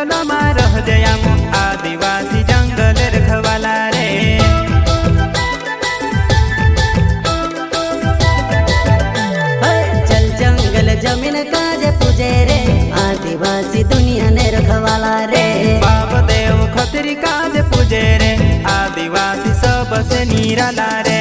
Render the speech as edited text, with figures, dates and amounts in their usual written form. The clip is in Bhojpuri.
जंगल में रह जयाम आदिवासी जंगल रखवाला रे। चल जंगल जमीन काजे पूजे रे आदिवासी दुनिया ने रखवाला रे। बाप देव खतरी काज पूजे रे आदिवासी सबसे निराला रे।